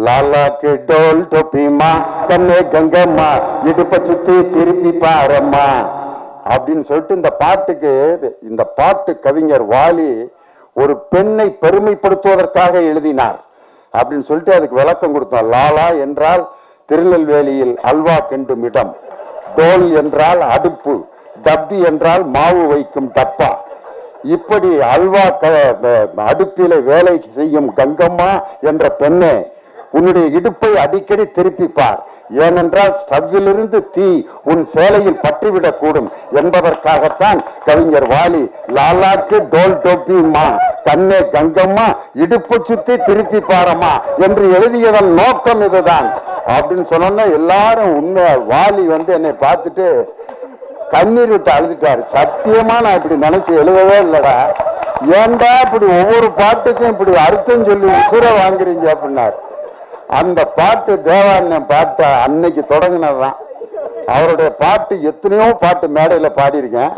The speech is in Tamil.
லாலா கே டோல் டொப்பிமா கண்ணே கங்கம்மா இடுப்ப சுத்தி திருப்பி பாரம்மா அப்படின்னு சொல்லிட்டு இந்த பாட்டு கவிஞர் வாலி ஒரு பெண்ணை பெருமைப்படுத்துவதற்காக எழுதினார் அப்படின்னு சொல்லிட்டு அதுக்கு விளக்கம் கொடுத்தார். லாலா என்றால் திருநெல்வேலியில் அல்வா கிண்டும் இடம், டோல் என்றால் அடுப்பு, டப்பி என்றால் மாவு வைக்கும் டப்பா. இப்படி அல்வா அடுப்பில வேலை செய்யும் கங்கம்மா என்ற பெண்ணே, உன்னுடைய இடுப்பை அடிக்கடி திருப்பிப்பார், ஏனென்றால் ஸ்டவ்விலிருந்து தீ உன் சேலையில் பற்றிவிடக் கூடும் என்பதற்காகத்தான் கவிஞர் வாலி லாலாக்கு டோல் டோப்பிமா கண்ணே கங்கம்மா இடுப்பு சுத்தி திருப்பி பாரம்மா என்று எழுதியதன் நோக்கம் இதுதான் அப்படின்னு சொன்னா எல்லாரும் உண்மை. வாலி என்னை பார்த்துட்டு கண்ணீர் விட்டு அழுதுட்டாரு. சத்தியமா நான் இப்படி நினைச்சு எழுதவே இல்லடா, ஏன்டா இப்படி ஒவ்வொரு பாட்டுக்கும் இப்படி அர்த்தம் சொல்லி உசுர வாங்குறீங்க அப்படின்னாரு. அந்த பாட்டு தேவாரண்யம் பாட்டை அன்னைக்கு தொடங்கினதுதான். அவருடைய பாட்டு எத்தனையோ பாட்டு மேடையில் பாடியிருக்கேன்.